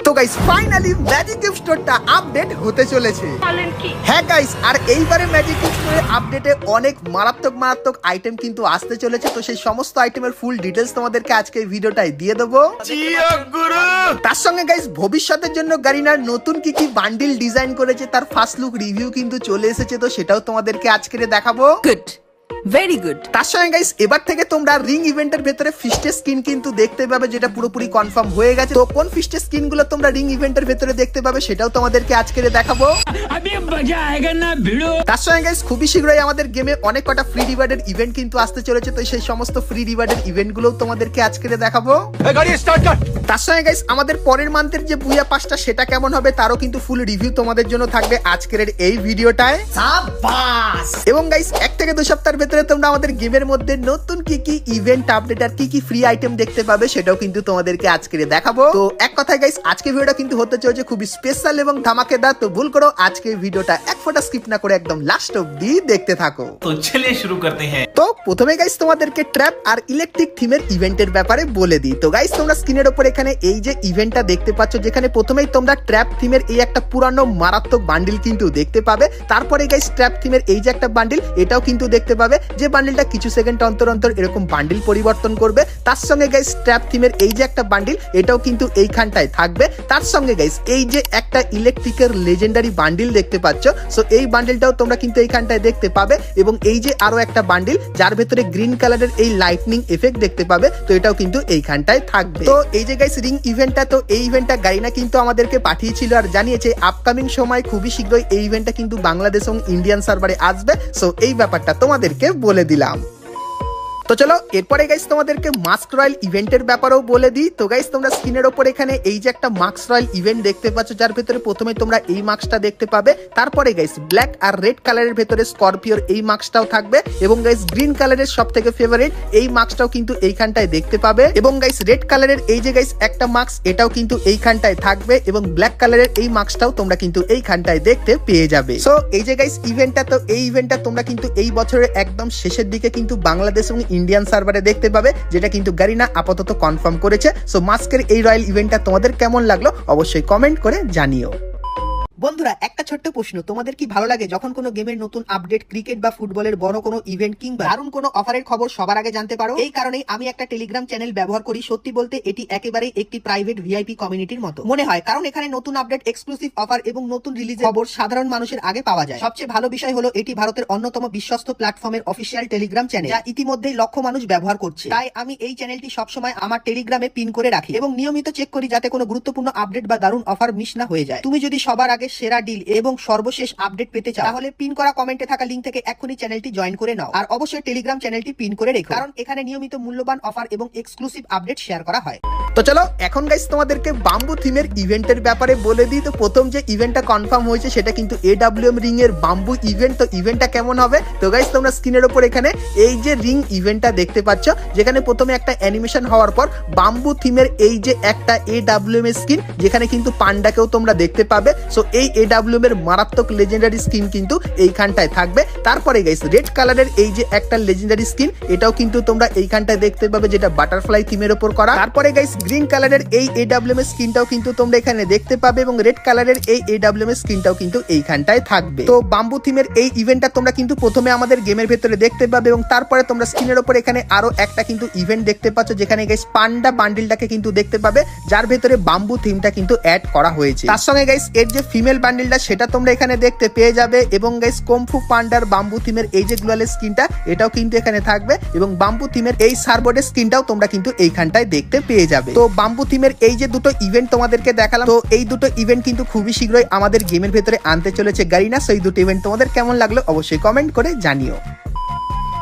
তো guys finally magic gift স্টোরটা update হতে চলেছে। হ্যাঁ গাইস, আর এইবারে ম্যাজিক গিফট স্টোরের আপডেটে অনেক মারাত্মক আইটেম কিন্তু আসতে চলেছে। তো সেই সমস্ত আইটেমের ফুল ডিটেলস তোমাদেরকে আজকে এই ভিডিওটাই দিয়ে দেবো। তার সঙ্গে গাইস ভবিষ্যতের জন্য গারিনার নতুন কি কি বান্ডিল ডিজাইন করেছে তার ফার্স্ট লুক রিভিউ কিন্তু চলে এসেছে, তো সেটাও তোমাদেরকে আজকে দেখাবো। Good, very good. তার সঙ্গে গাইস এবার থেকে তোমরা রিং ইভেন্টের ভেতরে ফিস্টের স্কিন কিন্তু দেখতে পাবে, যেটা পুরোপুরি কনফার্ম হয়ে গেছে। তো কোন ফিস্টের স্কিন গুলো তোমরা রিং ইভেন্টের ভেতরে দেখতে পাবে সেটাও তোমাদেরকে আজকে দেখাবো। তার সঙ্গে গাইস খুবই শীঘ্রই আমাদের গেমে অনেক কটা ফ্রি রিওয়ার্ডের ইভেন্ট কিন্তু আসতে চলেছে, তো সেই সমস্ত ফ্রি রিওয়ার্ডের ইভেন্ট গুলো তোমাদেরকে আজকে দেখাবো। তার সঙ্গে গাইস আমাদের পরের মান্থের যে বুয়া পাসটা সেটা কেমন হবে তারও কিন্তু ফুল রিভিউ তোমাদের জন্য থাকবে আজকের এই ভিডিওটায়। এবং গাইস 1 থেকে 2 সপ্তাহের ভেতরে তোমরা আমাদের গেমের মধ্যে নতুন কি কি ইভেন্ট আপডেট আর কি কি ফ্রি আইটেম দেখতে পাবে সেটাও কিন্তু তোমাদেরকে আজকে দেখাবো। তো এক কথায় গাইস আজকে ভিডিওটা কিন্তু হতে চলেছে খুবই স্পেশাল এবং ধামাকেদার। তো ভুল করো আজকে ভিডিওটা এক ফোঁটা স্কিপ না করে একদম লাস্ট অবধি দেখতে থাকো। তো চলিয়ে শুরু করতে হ্যাঁ। তো প্রথমে গাইস তোমাদেরকে ট্র্যাপ আর ইলেকট্রিক থিমের ইভেন্টের ব্যাপারে বলে দিই। তো গাইস তোমরা স্ক্রিনের উপর এখানে এই যে ইভেন্টটা দেখতে পাচ্ছ, যেখানে প্রথমেই তোমরা ট্র্যাপ থিমের এই একটা পুরানো মারাত্মক বান্ডিল কিন্তু দেখতে পাবে। তারপরে গাইস ট্র্যাপ থিমের এই যে একটা বান্ডিল এটাও কিন্তু দেখতে পাবে, যে বান্ডিলটা কিছু সেকেন্ড অন্তর অন্তর এরকম বান্ডিল পরিবর্তন করবে। তার সঙ্গে গাইস ট্র্যাপ থিমের এই যে একটা বান্ডিল এটাও কিন্তু এইখানটায় থাকবে। তার সঙ্গে গাইস এই যে একটা ইলেকট্রিকের লেজেন্ডারি বান্ডিল দেখতে পাচ্ছ, সো এই বান্ডিলটাও তোমরা কিন্তু এইখানটায় দেখতে পাবে। এবং এই যে আরো একটা বান্ডিল যার ভেতরে গ্রিন কালারের এই লাইটনিং এফেক্ট দেখতে পাবে, তো এটাও কিন্তু এইখানটায় থাকবে। তো এই যে গাইস রিং ইভেন্টটা, তো এই ইভেন্টটা গারিনা কিন্তু আমাদেরকে পাঠিয়েছিল আর জানিয়েছে আপকামিং সময় খুবই শীঘ্রই এই ইভেন্টটা কিন্তু বাংলাদেশ এবং ইন্ডিয়ান সার্ভারে আসবে। সো এই ব্যাপারটা তোমাদেরকে বলে দিলাম। তো চলো এরপরে গাইস তোমাদেরকে মাস্ক রয়্যাল ইভেন্টের ব্যাপারেও বলে দিই। তো গাইস তোমরা স্ক্রিনের ওপর এখানে এই যে একটা মাস্ক রয়্যাল ইভেন্ট দেখতে পাচ্ছ, যার ভেতরে প্রথমে তোমরা এই মাস্কটা দেখতে পাবে। তারপরে গাইস ব্ল্যাক আর রেড কালারের ভেতরে স্করপিওর এই মাস্কটাও থাকবে। এবং গাইস গ্রিন কালারের সব থেকে ফেভারিট এই মাস্কটাও কিন্তু এইখানটায় দেখতে পাবে। এবং গাইস রেড কালারের এই যে গাইস একটা মাস্ক এটাও কিন্তু এইখানটায় থাকবে। এবং ব্ল্যাক কালারের এই মাস্কটাও তোমরা কিন্তু এইখানটায় দেখতে পেয়ে যাবে। সো এই যে গাইস ইভেন্টটা, তো এই ইভেন্টটা তোমরা কিন্তু এই বছরের একদম শেষের দিকে কিন্তু বাংলাদেশ এবং ইন্ডিয়ান সার্ভারে দেখতে পাবে, যেটা কিন্তু গারিনা আপাতত কনফার্ম করেছে। সো মাস্কের এই রয়্যাল ইভেন্টটা তোমাদের কেমন লাগলো অবশ্যই কমেন্ট করে জানিও। বন্ধুরা একটা ছোট্ট প্রশ্ন, তোমাদের কি ভালো লাগে যখন কোনো গেমের নতুন আপডেট, ক্রিকেট বা ফুটবলের বড় কোনো ইভেন্ট কিংবা দারুণ কোনো অফারের খবর সবার আগে জানতে পারো? এই কারণেই আমি একটা টেলিগ্রাম চ্যানেল ব্যবহার করি। সত্যি বলতে এটি একেবারে একটি প্রাইভেট ভিআইপি কমিউনিটির মতো মনে হয়, কারণ এখানে নতুন আপডেট, এক্সক্লুসিভ অফার এবং নতুন রিলিজ খবর সাধারণ মানুষের আগে পাওয়া যায়। সবচেয়ে ভালো বিষয় হলো এটি ভারতের অন্যতম বিশ্বস্ত প্ল্যাটফর্মের অফিসিয়াল টেলিগ্রাম চ্যানেল, যা ইতিমধ্যেই লক্ষ মানুষ ব্যবহার করছে। তাই আমি এই চ্যানেলটি সবসময় আমার টেলিগ্রামে পিন করে রাখি এবং নিয়মিত চেক করি যাতে কোনো গুরুত্বপূর্ণ আপডেট বা দারুণ অফার মিস না হয়ে যায়। তুমি যদি সবার আগে সেরা ডিল এবং সর্বশেষ আপডেট পেতে চাও তাহলে পিন করা কমেন্টে থাকা লিংক থেকে এখনই চ্যানেলটি জয়েন করে নাও। আর অবশ্যই টেলিগ্রাম চ্যানেলটি পিন করে রেখো, কারণ এখানে নিয়মিত মূল্যবান অফার এবং এক্সক্লুসিভ আপডেট শেয়ার করা হয়। তো চলো এখন গাইস তোমাদেরকে বাম্বু থিমের ইভেন্টের ব্যাপারে বলে দিই। তো প্রথম যে ইভেন্টটা কনফার্ম হয়েছে সেটা কিন্তু AWM রিং এর বাম্বু ইভেন্ট। তো ইভেন্টটা কেমন হবে? তো গাইস তোমরা স্ক্রিনের উপর এখানে এই যে রিং ইভেন্টটা দেখতে পাচ্ছ, যেখানে প্রথমে একটা অ্যানিমেশন হওয়ার পর বাম্বু থিমের এই যে একটা AWM এর স্কিন, যেখানে কিন্তু পান্ডাকেও তোমরা দেখতে পাবে। সো এই AWM এর মারাত্মক লেজেন্ডারি স্কিন কিন্তু এইখানটায় থাকবে। তারপরে গাইস রেড কালারের এই যে একটা লেজেন্ডারি স্কিন এটাও কিন্তু তোমরা এইখানটায় দেখতে পাবে, যেটা বাটারফ্লাই থিমের উপর করা। তারপরে গাইস গ্রিন কালারের এই AWM এর স্কিনটাও কিন্তু তোমরা এখানে দেখতে পাবে এবং রেড কালারের এই AWM এর স্কিনটাও কিন্তু এইখানটায় থাকবে। তো বাম্বু থিমের এই ইভেন্টটা তোমরা কিন্তু প্রথমে আমাদের গেমের ভেতরে দেখতে পাবে এবং তারপরে তোমরা স্ক্রিনের উপর এখানে আরো একটা কিন্তু ইভেন্ট দেখতে পাচ্ছ, যেখানে গাইস পান্ডা বান্ডিলটাকে কিন্তু দেখতে পাবে, যার ভেতরে বাম্বু থিমটা কিন্তু অ্যাড করা হয়েছে। তার সঙ্গে গাইস এর যে ফিমেল বান্ডিলটা সেটা তোমরা এখানে দেখতে পেয়ে যাবে। এবং গাইস কমফু পান্ডার বাম্বু থিমের এই যে গ্লোয়ালের স্কিনটা এটাও কিন্তু এখানে থাকবে এবং বাম্বু থিমের এই সারবোর্ডের স্কিনটাও তোমরা কিন্তু এইখানটায় দেখতে পেয়ে যাবে। তো বাম্বু থিমের এই যে দুটো ইভেন্ট তোমাদেরকে দেখালাম, তো এই দুটো ইভেন্ট কিন্তু খুবই শীঘ্রই আমাদের গেমের ভেতরে আনতে চলেছে গারিনা। সেই দুটো ইভেন্ট তোমাদের কেমন লাগলো অবশ্যই কমেন্ট করে জানিও।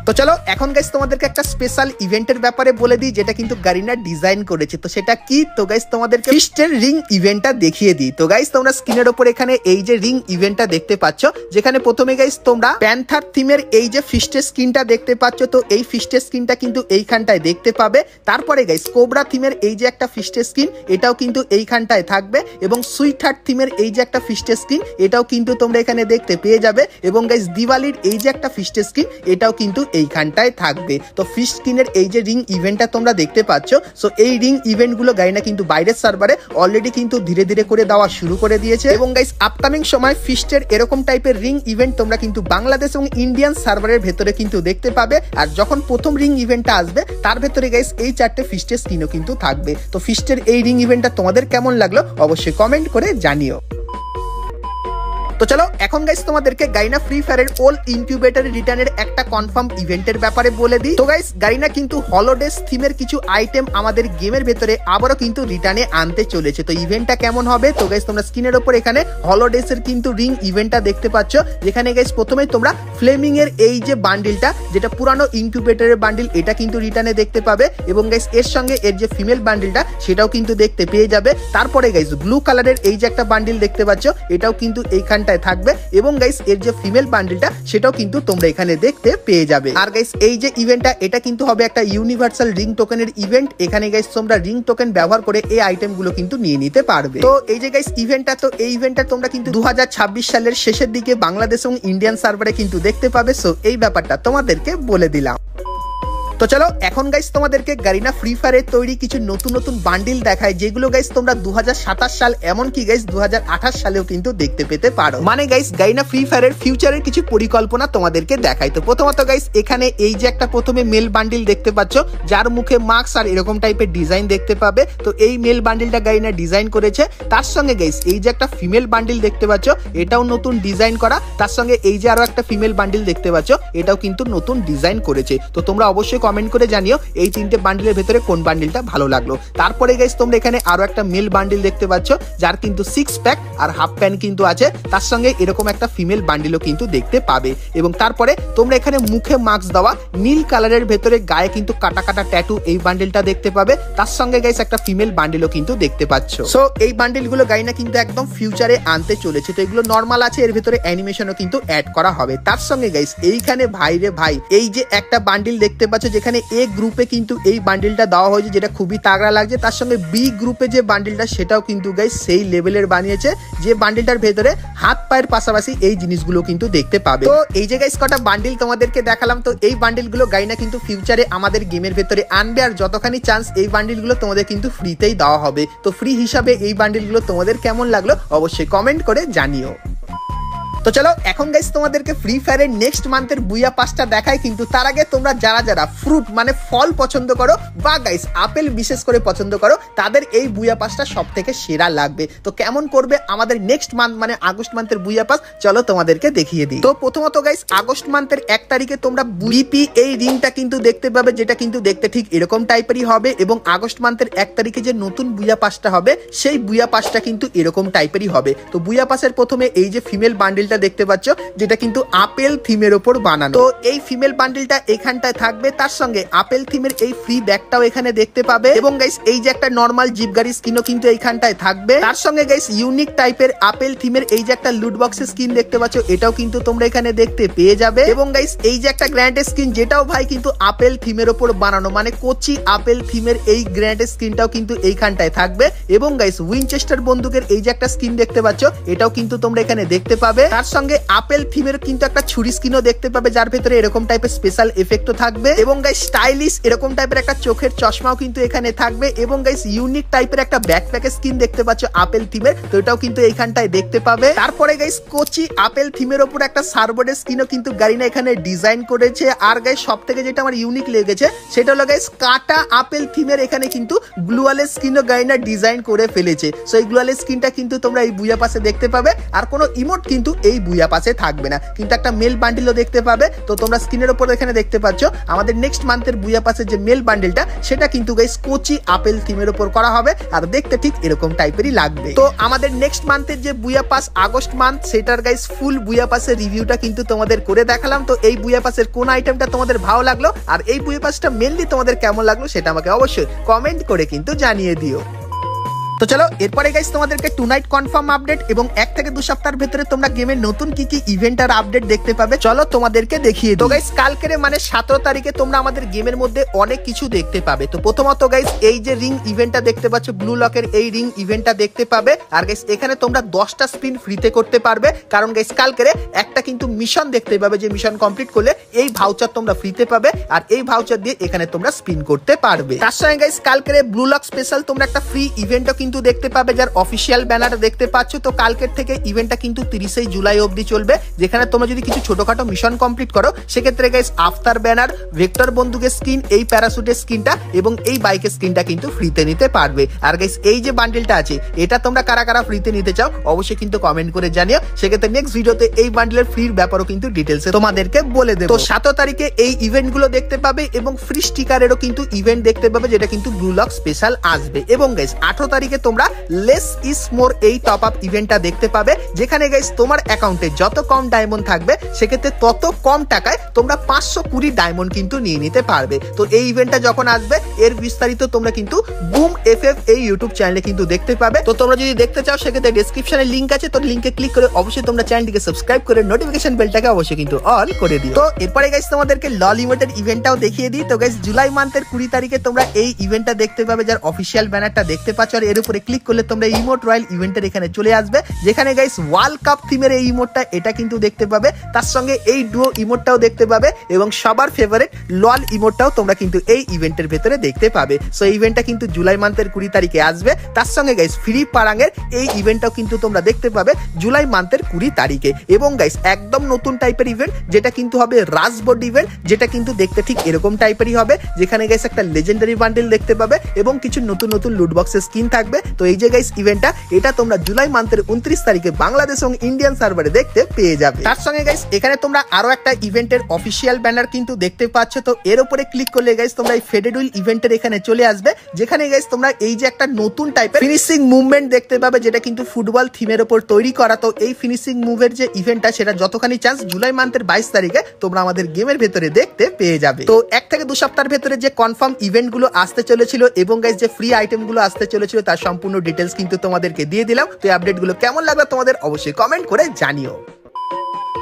তো চলো এখন গাইস তোমাদেরকে একটা স্পেশাল ইভেন্টের ব্যাপারে বলে দিই, যেটা কিন্তু গারিনা ডিজাইন করেছে। তো সেটা কি? তো গাইস তোমাদেরকে ফিস্টের রিং ইভেন্টটা দেখিয়ে দিই। তো গাইস তোমরা স্ক্রিনের উপর এখানে এই যে রিং ইভেন্টটা দেখতে পাচ্ছ, যেখানে প্রথমে গাইস তোমরা প্যান্থার থিমের এই যে ফিস্টের স্কিনটা দেখতে পাচ্ছ, তো এই ফিস্টের স্কিনটা কিন্তু এইখানটায় দেখতে পাবে। তারপরে গাইস কোবরা থিমের এই যে একটা ফিস্টের স্কিন এটাও কিন্তু এইখানটায় থাকবে এবং সুইট হার্ট থিমের এই যে একটা ফিস্টের স্কিন এটাও কিন্তু তোমরা এখানে দেখতে পেয়ে যাবে। এবং গাইস দিওয়ালির এই যে একটা ফিস্টের স্কিন এটাও কিন্তু এইখানটায় থাকবে। তো ফিশ স্কিনের এই যে রিং ইভেন্টটা তোমরা দেখতে পাচ্ছ, সো এই রিং ইভেন্ট গুলো গাইনা কিন্তু বাইরের সার্ভারে অলরেডি কিন্তু ধীরে ধীরে করে দেওয়া শুরু করে দিয়েছে। এবং গাইস আপকামিং সময় ফিস্টের এরকম টাইপের রিং ইভেন্ট তোমরা কিন্তু বাংলাদেশ এবং ইন্ডিয়ান সার্ভারের ভেতরে কিন্তু দেখতে পাবে। আর যখন প্রথম রিং ইভেন্টটা আসবে তার ভেতরে গাইস এই 4টে ফিস্টের স্কিনও কিন্তু থাকবে। তো ফিস্টের এই রিং ইভেন্টটা তোমাদের কেমন লাগলো অবশ্যই কমেন্ট করে জানিও। তো চলো এখন গাইস তোমাদেরকে গাইনা ফ্রি ফায়ারের ওল ইনকিউবেটর রিটার্নের একটা কনফার্ম ইভেন্টের ব্যাপারে বলে দিই। তো গাইস গাইনা কিন্তু হলোডেস থিমের কিছু আইটেম আমাদের গেমের ভেতরে আবারও কিন্তু রিটার্নে আনতে চলেছে। তো ইভেন্টটা কেমন হবে, তো গাইস তোমরা স্ক্রিনের উপর এখানে হলোডেসের কিন্তু রিং ইভেন্টটা দেখতে পাচ্ছ, যেখানে গাইস প্রথমেই তোমরা ফ্লেমিং এর এই যে বান্ডিলটা, যেটা পুরানো ইনকিউবেটরের বান্ডিল, এটা কিন্তু রিটার্নে দেখতে পাবে। এবং গাইস এর সঙ্গে এর যে ফিমেল বান্ডিলটা সেটাও কিন্তু দেখতে পেয়ে যাবে। তারপরে গাইস ব্লু কালারের এই যে একটা বান্ডিল দেখতে পাচ্ছ, এটাও কিন্তু এইখানটা থাকবে। এবং গাইস এর যে ফিমেল বান্ডিলটা সেটাও কিন্তু তোমরা এখানে দেখতে পেয়ে যাবে। আর গাইস এই যে ইভেন্টটা এটা কিন্তু হবে একটা ইউনিভার্সাল রিং টোকেনের ইভেন্ট। এখানে গাইস তোমরা রিং টোকেন ব্যবহার করে এই আইটেম গুলো কিন্তু নিয়ে নিতে পারবে। তো এই যে গাইস ইভেন্টটা, তো এই ইভেন্টটা তোমরা কিন্তু 2026 সালের শেষের দিকে বাংলাদেশ এবং ইন্ডিয়ান সার্ভারে কিন্তু দেখতে পাবে। সো এই ব্যাপারটা তোমাদেরকে বলে দিলাম। তো চলো এখন গাইস তোমাদেরকে গারিনা ফ্রি ফায়ারের তৈরি কিছু নতুন নতুন বান্ডিল দেখায়, যেগুলো গাইস তোমরা 2027 সাল এমনকি গাইস 2028 সালেও কিন্তু দেখতে পেতে পারো। মানে গাইস গারিনা ফ্রি ফায়ারের ফিউচারের কিছু পরিকল্পনা তোমাদেরকে দেখায়। তো প্রথমত গাইস এখানে এই যে একটা প্রথমে মেল বান্ডিল দেখতে পাচ্ছ, যার মুখে মাস্ক আর এরকম টাইপের ডিজাইন দেখতে পাবে। তো এই মেল বান্ডিলটা গারিনা ডিজাইন করেছে। তার সঙ্গে গাইস এই যে একটা ফিমেল বান্ডিল দেখতে পাচ্ছ, এটাও নতুন ডিজাইন করা। তার সঙ্গে এই যে আরো একটা ফিমেল বান্ডিল দেখতে পাচ্ছ, এটাও কিন্তু নতুন ডিজাইন করেছে। তো তোমরা অবশ্যই কমেন্ট করে জানিও এই 3টে বান্ডিলের ভেতরে কোন বান্ডিলটা ভালো লাগলো। তারপরে গাইস তোমরা এখানে আরো একটা মেল বান্ডিল দেখতে পাচ্ছ, যার কিন্তু 6 প্যাক আর হাফ প্যান্ট কিন্তু আছে। তার সঙ্গে এরকম একটা ফিমেল বান্ডিলও কিন্তু দেখতে পাবে। এবং তারপরে তোমরা এখানে মুখে মাস্ক দেওয়া নীল কালারের ভেতরে গায়ে কিন্তু কাটা কাটা ট্যাটু এই বান্ডিলটা দেখতে পাবে। তার সঙ্গে গাইস একটা ফিমেল বান্ডিলও কিন্তু দেখতে পাচ্ছ। সো এই বান্ডিলগুলো গাইনা কিন্তু একদম ফিউচারে আনতে চলেছে। তো এগুলো নরমাল আছে, এর ভেতরে অ্যানিমেশনও কিন্তু অ্যাড করা হবে। তার সঙ্গে গাইস এইখানে ভাই রে ভাই এই যে একটা বান্ডিল দেখতে পাচ্ছ, যেখানে এ গ্রুপে কিন্তু এই বান্ডিলটা দেওয়া হয়েছে, যেটা খুবই তাগড়া লাগছে। তার সঙ্গে বি গ্রুপে যে বান্ডিলটা সেটাও কিন্তু গাইস সেই লেভেলের বানিয়েছে, যে বান্ডিলটার ভেতরে হাত পায়ের পাশাপাশি এই জিনিসগুলো কিন্তু দেখতে পাবে। তো এই যে গাইস কটা বান্ডিল তোমাদেরকে দেখালাম। তো এই বান্ডিলগুলো গাইনা কিন্তু ফিউচারে আমাদের গেমের ভেতরে আনবে। আর যতখানি চান্স এই বান্ডিলগুলো তোমাদের কিন্তু ফ্রিতেই দেওয়া হবে। তো ফ্রি হিসাবে এই বান্ডিলগুলো তোমাদের কেমন লাগলো অবশ্যই কমেন্ট করে জানিও। তো চলো এখন গাইস তোমাদেরকে ফ্রি ফায়ারের নেক্সট মান্থের বুয়া পাসটা দেখায়। কিন্তু তার আগে তোমরা যারা যারা ফ্রুট মানে ফল পছন্দ করো বা গাইস আপেল বিশেষ করে পছন্দ করো, তাদের এই বুয়া পাসটা সব থেকে সেরা লাগবে। তো কেমন করবে আমাদের নেক্সট মান্থ মানে আগস্ট মান্থের বুয়া পাস, চলো তোমাদেরকে দেখিয়ে দিই। তো প্রথমত গাইস আগস্ট মান্থের 1 তারিখে তোমরা বিপি এই রিংটা কিন্তু দেখতে পাবে, যেটা কিন্তু দেখতে ঠিক এরকম টাইপেরই হবে। এবং আগস্ট মান্থের 1 তারিখে যে নতুন বুয়া পাসটা হবে, সেই বুয়া পাসটা কিন্তু এরকম টাইপেরই হবে। তো বুয়া পাসের প্রথমে এই যে ফিমেল বান্ডিল দেখতে পাচ্ছ, যেটা কিন্তু আপেল থিমের উপর বানানো। তো এই ফিমেল বান্ডিলটা এখানটায় থাকবে। তার সঙ্গে আপেল থিমের এই ফ্রি ব্যাগটাও এখানে দেখতে পাবে। এবং গাইস এই যে একটা নরমাল জিপ গাড়ি স্কিনও কিন্তু এইখানটায় থাকবে। তার সঙ্গে গাইস ইউনিক টাইপের আপেল থিমের এই যে একটা লুট বক্সের স্কিন দেখতে পাচ্ছ, এটাও কিন্তু তোমরা এখানে দেখতে পেয়ে যাবে। এবং গাইস এই যে একটা গ্র্যান্ড স্কিন, যেটাও ভাই কিন্তু আপেল থিমের উপর বানানো, মানে কোচি আপেল থিমের এই গ্র্যান্ড স্কিনটাও কিন্তু এইখানটায় থাকবে। এবং গাইস উইনচেস্টার বন্দুকের এই যে একটা স্কিন দেখতে পাচ্ছ, এটাও কিন্তু তোমরা এখানে দেখতে পাবে। তার সঙ্গে আপেল থিমের কিন্তু একটা ছুরি স্কিনও দেখতে পাবে, যার ভেতরে এরকম টাইপের স্পেশাল এফেক্টও থাকবে। এবং গাইস স্টাইলিশ এরকম টাইপের একটা চোখের চশমাও কিন্তু এখানে থাকবে। এবং গাইস ইউনিক টাইপের একটা ব্যাকপ্যাকের স্কিন দেখতে পাচ্ছ আপেল থিমের, তো এটাও কিন্তু এইখানটায় দেখতে পাবে। তারপরে গাইস কোচি আপেল থিমের উপর একটা সার্বোর্ডের স্কিনও কিন্তু গারিনা এখানে ডিজাইন করেছে। আর গাইস সবথেকে যেটা আমার ইউনিক লেগেছে সেটা হলো গাইস কাটা আপেল থিমের এখানে কিন্তু গ্লুয়ালের স্কিনও গারিনা ডিজাইন করে ফেলেছে। সো এই গ্লুয়ালের স্কিনটা কিন্তু তোমরা এই বুয়া পাসে দেখতে পাবে। আর কোনো ইমোট কিন্তু এই বুয়া পাসে থাকবে না, কিন্তু একটা মেল বান্ডিলও দেখতে পাবে। তো তোমরা স্ক্রিনের উপর এখানে দেখতে পাচ্ছ আমাদের নেক্সট মান্থের বুয়া পাসের যে মেল বান্ডিলটা, সেটা কিন্তু গাইস কোচি আপেল থিমের উপর করা হবে, আর দেখতে ঠিক এরকম টাইপেরই লাগবে। তো আমাদের নেক্সট মান্থের যে বুয়া পাস আগস্ট মান্থ, সেটার গাইস ফুল বুয়া পাসের রিভিউটা কিন্তু তোমাদের করে দেখালাম। তো এই বুয়া পাসের কোন আইটেমটা তোমাদের ভালো লাগলো আর এই বুয়া পাসটা মেনলি তোমাদের কেমন লাগলো সেটা আমাকে অবশ্যই কমেন্ট করে কিন্তু জানিয়ে দিও। তো চলো এরপরে গাইস তোমাদেরকে টু নাইট কনফার্ম আপডেট এবং 1 থেকে 2 সপ্তাহের ভেতরে তোমরা গেমের নতুন কি কি ইভেন্ট আর আপডেট দেখতে পাবে চলো তোমাদেরকে দেখিয়ে দিই। তো গাইস কালকের মানে 17 তারিখে তোমরা আমাদের গেমের মধ্যে অনেক কিছু দেখতে পাবে। তো প্রথমত গাইস এই যে রিং ইভেন্টটা দেখতে পাচ্ছ, ব্লু লকের এই রিং ইভেন্টটা দেখতে পাবে। আর গাইস এখানে তোমরা 10টা স্পিন ফ্রিতে করতে পারবে, কারণ গাইস কালকের একটা কিন্তু মিশন দেখতে পাবে, যে মিশন কমপ্লিট করলে এই ভাউচার তোমরা ফ্রিতে পাবে, আর এই ভাউচার দিয়ে এখানে তোমরা স্পিন করতে পারবে। তার সঙ্গে গাইস কালকের ব্লু লক স্পেশাল তোমরা একটা ফ্রি ইভেন্টও কিন্তু দেখতে পাবে, যার অফিসিয়াল ব্যানার দেখতে পাচ্ছ। তো কালকের থেকে ইভেন্টটা কিন্তু 30 জুলাই অবধি চলবে, যেখানে তোমরা যদি কিছু ছোটখাটো মিশন কমপ্লিট করো সেক্ষেত্রে গাইস আফতার ব্যানার, ভেক্টর বন্দুকের স্কিন, এই প্যারাসুটের স্কিনটা এবং এই বাইকের স্কিনটা কিন্তু ফ্রিতে নিতে পারবে। আর গাইস এই যে বান্ডেলটা আছে এটা তোমরা কারা কারা ফ্রিতে নিতে চাও অবশ্যই কিন্তু কমেন্ট করে জানিও, সেক্ষেত্রে নেক্সট ভিডিওতে এই বান্ডেলের ফ্রির ব্যাপারও কিন্তু ডিটেলসে তোমাদেরকে বলে দেব। তো 17 তারিখে এই ইভেন্ট গুলো দেখতে পাবে এবং ফ্রি স্টিকারেরও কিন্তু ইভেন্ট দেখতে পাবে, যেটা কিন্তু ব্লু লক স্পেশাল আসবে। এবং গাইস 18 তারিখে তোমরা লেস ইজ মোর এই টপ আপ ইভেন্টটা দেখতে পাবে, যেখানে গাইস তোমার অ্যাকাউন্টে যত কম ডায়মন্ড থাকবে সেক্ষেত্রে তত কম টাকায় তোমরা 520 ডায়মন্ড কিন্তু নিয়ে নিতে পারবে। তো এই ইভেন্টটা যখন আসবে এর বিস্তারিত তোমরা কিন্তু বুম এফএফ এই ইউটিউব চ্যানেলে কিন্তু দেখতে পাবে। তো তোমরা যদি দেখতে চাও সেক্ষেত্রে ডেসক্রিপশনে লিংক আছে, তো লিংকে ক্লিক করে অবশ্যই তোমরা চ্যানেলটিকে সাবস্ক্রাইব করে নোটিফিকেশন বেলটাকে অবশ্যই কিন্তু অল করে দিও। তো এরপরে গাইস তোমাদেরকে লল ইমোটের ইভেন্টটাও দেখিয়ে দিই। তো গাইস জুলাই মান্থের 20 তারিখে তোমরা এই ইভেন্টটা দেখতে পাবে, যার অফিসিয়াল ব্যানারটা দেখতে পাচ্ছ। আর এর উপরে ক্লিক করলে তোমরা ইমোট রয়্যাল ইভেন্টের এখানে চলে আসবে, যেখানে গাইস ওয়ার্ল্ড কাপ থিমের এই ইমোটটা এটা কিন্তু দেখতে পাবে, তার সঙ্গে এই ডুও ইমোটটাও দেখতে পাবে এবং সবার ফেভারিট লল ইমোটটাও তোমরা কিন্তু এই ইভেন্টের ভেতরে দেখতে পাবে। সো এই ইভেন্টটা কিন্তু জুলাই মান্থের 20 তারিখে আসবে। তার সঙ্গে গাইস ফ্রি পারাঙের এই ইভেন্টটাও কিন্তু তোমরা দেখতে পাবে জুলাই মান্থের 20 তারিখে। এবং গাইস একদম নতুন টাইপের ইভেন্ট, যেটা কিন্তু হবে রাজবোর্ড ইভেন্ট, যেটা কিন্তু দেখতে ঠিক এরকম টাইপেরই হবে, যেখানে গাইস একটা লেজেন্ডারি বান্ডেল দেখতে পাবে এবং কিছু নতুন নতুন লুট বক্সের স্কিন থাকবে। তো এই যে গাইস ইভেন্টটা এটা তোমরা জুলাই মান্থের 29 তারিখে বাংলাদেশ এবং ইন্ডিয়ান সার্ভারে দেখতে পেয়ে যাবে। তার সঙ্গে গাইস এখানে তোমরা আরো একটা ইভেন্টের অফিসিয়াল ব্যানার কিন্তু দেখতে পাচ্ছ। তো এর উপরে ক্লিক করলে গাইস তোমরা এই ফেডেড উইল ইভেন্টের এখানে চলে আসবে, যেখানে গাইস তোমরা এই যে একটা নতুন টাইপের ফিনিশিং মুভমেন্ট দেখতে পাবে, যেটা কিন্তু ফুটবল থিমের উপর তৈরি করা। তো এই ফিনিশিং মুভের যে ইভেন্টটা সেটা যতখানি চান্স জুলাই মান্থের 22 তারিখে তোমরা আমাদের গেমের ভেতরে দেখতে পেয়ে যাবে। তো 1 থেকে 2 সপ্তাহের ভেতরে যে কনফার্ম ইভেন্ট গুলো আসতে চলেছিল এবং গাইস যে ফ্রি আইটেম গুলো আসতে চলেছিল তার সম্পূর্ণ ডিটেলস কিন্তু তোমাদেরকে দিয়ে দিলাম। তো এই আপডেট গুলো কেমন লাগলো তোমাদের অবশ্যই কমেন্ট করে জানিও।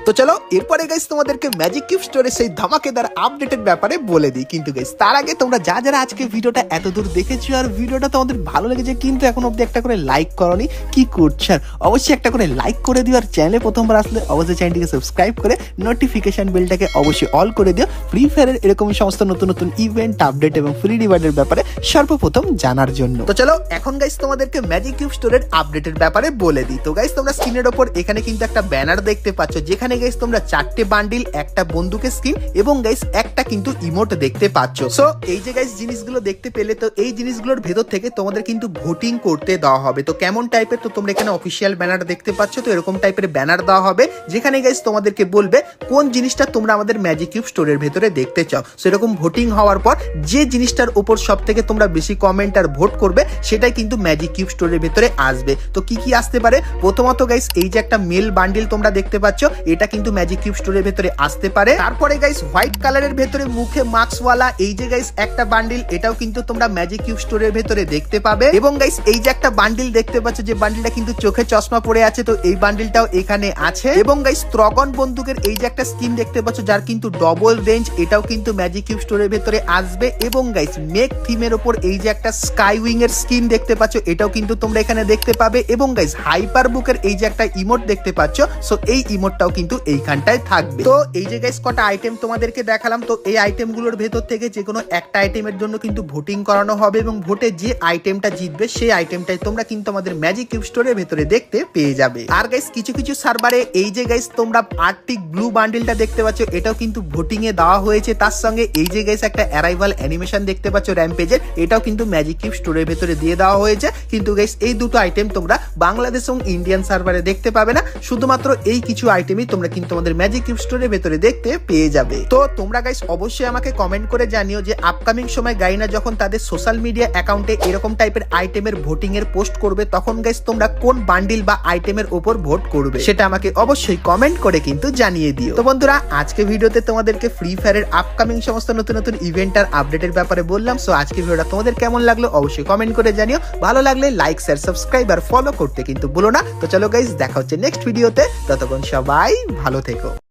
তো চলো এরপরে গাইস তোমাদেরকে ম্যাজিক কিউব স্টোরের সেই ধামাকেদার আপডেটের ব্যাপারে বলে দিই। কিন্তু গাইস তার আগে তোমরা যারা আজকে ভিডিওটা এত দূর দেখেছো আর ভিডিওটা তোমাদের ভালো লেগেছে কিন্তু এখন অব্দি একটা করে লাইক করোনি, কি করছো? অবশ্যই একটা করে লাইক করে দিও, আর চ্যানেলে প্রথমবার আসলে অবশ্যই চ্যানেলটিকে সাবস্ক্রাইব করে নোটিফিকেশন বেলটাকে অবশ্যই অল করে দিও, ফ্রি ফায়ারের এরকম সমস্ত নতুন নতুন ইভেন্ট আপডেট এবং ফ্রি রিওয়ার্ডের ব্যাপারে সর্বপ্রথম জানার জন্য। তো চলো এখন গাইস তোমাদেরকে ম্যাজিক কিউব স্টোরের আপডেটের ব্যাপারে বলে দিই। তো গাইস তোমরা স্ক্রিনের উপর এখানে কিন্তু একটা ব্যানার দেখতে পাচ্ছ, যেখানে গাইস তোমরা 4টে বান্ডিল, একটা বন্দুকের স্কিন এবং গাইস একটা কিন্তু ইমোট দেখতে পাচ্ছ। সো এই যে গাইস জিনিসগুলো দেখতে পেলে, তো এই জিনিসগুলোর ভেতর থেকে তোমাদের কিন্তু ভোটিং করতে দেওয়া হবে। তো কেমন টাইপের, তো তোমরা এখানে অফিসিয়াল ব্যানার দেখতে পাচ্ছ। তো এরকম টাইপের ব্যানার দেওয়া হবে, যেখানে গাইস তোমাদেরকে বলবে কোন জিনিসটা তোমরা আমাদের ম্যাজিক কিউব স্টোরের ভেতরে দেখতে চাও। সেরকম ভোটিং হওয়ার পর যে জিনিসটার উপর সব থেকে তোমরা বেশি কমেন্ট আর ভোট করবে সেটাই কিন্তু ম্যাজিক কিউব স্টোরের ভেতরে আসবে। তো কি কি আসতে পারে, প্রথমত গাইস এই যে একটা মেল বান্ডিল তোমরা দেখতে পাচ্ছ, এটা কিন্তু ম্যাজিক কিউব স্টোরের ভেতরে আসতে পারে। তারপরে গাইস হোয়াইট কালারের ভেতরে মুখে মাস্কওয়ালা এই যে গাইস একটা বান্ডিল, এটাও কিন্তু তোমরা ম্যাজিক কিউব স্টোরের ভেতরে দেখতে পাবে। এবং গাইস এই যে একটা বান্ডিল দেখতে পাচ্ছ, যে বান্ডিলটা কিন্তু চোখে চশমা পরে আছে, তো এই বান্ডিলটাও এখানে আছে। এবং গাইস ত্রগন বন্দুকের এই যে একটা স্কিন দেখতে পাচ্ছ, যার কিন্তু ডবল রেঞ্জ, এটাও কিন্তু ম্যাজিক কিউব স্টোরের ভেতরে আসবে। এবং গাইস মেক থিমের উপর এই যে একটা স্কাই উইং এর স্কিন দেখতে পাচ্ছ, এটাও কিন্তু তোমরা এখানে দেখতে পাবে। এবং গাইস হাইপার বুকের এই যে একটা ইমোট দেখতে পাচ্ছ, সো এই ইমোটটাও কিন্তু এইখানটায় থাকবে। তো এই যে গাইস কটা আইটেম তোমাদেরকে দেখালাম, তো এই আইটেমগুলোর ভেতর থেকে যে কোনো একটা আইটেমের জন্য কিন্তু ভোটিং করানো হবে এবং ভোটে যে আইটেমটা জিতবে সেই আইটেমটাই তোমরা কিন্তু আমাদের ম্যাজিক কিউব স্টোরের ভেতরে দেখতে পেয়ে যাবে। আর গাইস কিছু কিছু সার্ভারে এই যে গাইস তোমরা আর্টিক ব্লু বান্ডেলটা দেখতে পাচ্ছ, এটাও কিন্তু ভোটিং এ দেওয়া হয়েছে। তার সঙ্গে এই যে গাইস একটা অ্যারাইভাল অ্যানিমেশন দেখতে পাচ্ছ র্যাম্পেজের, এটাও কিন্তু ম্যাজিক কিউব স্টোরের ভেতরে দিয়ে দেওয়া হয়েছে। কিন্তু গাইস এই দুটো আইটেম তোমরা বাংলাদেশ এবং ইন্ডিয়ান সার্ভারে দেখতে পাবে না, শুধুমাত্র এই কিছু আইটেমই তোমরা তোমরা কিন্তু আমাদের ম্যাজিক কিউব স্টোরের ভেতরে দেখতে পেয়ে যাবে। তো তোমরা গাইস অবশ্যই আমাকে কমেন্ট করে জানিও যে আপকামিং সময় গাইনা যখন তাদের সোশ্যাল মিডিয়া অ্যাকাউন্টে এরকম টাইপের আইটেমের ভোটিং এর পোস্ট করবে তখন গাইস তোমরা কোন বান্ডিল বা আইটেমের উপর ভোট করবে সেটা আমাকে অবশ্যই কমেন্ট করে কিন্তু জানিয়ে দিও। তো বন্ধুরা আজকে ভিডিওতে তোমাদেরকে ফ্রি ফায়ারের আপকামিং সমস্ত নতুন নতুন ইভেন্ট আর আপডেটের ব্যাপারে বললাম। সো আজকে ভিডিওটা তোমাদের কেমন লাগলো অবশ্যই কমেন্ট করে জানিও। ভালো লাগলে লাইক শেয়ার সাবস্ক্রাইব আর ফলো করতে কিন্তু ভুলো না। তো চলো গাইস দেখা হচ্ছে নেক্সট ভিডিওতে, ততক্ষণ সবাই ভালো থেকো।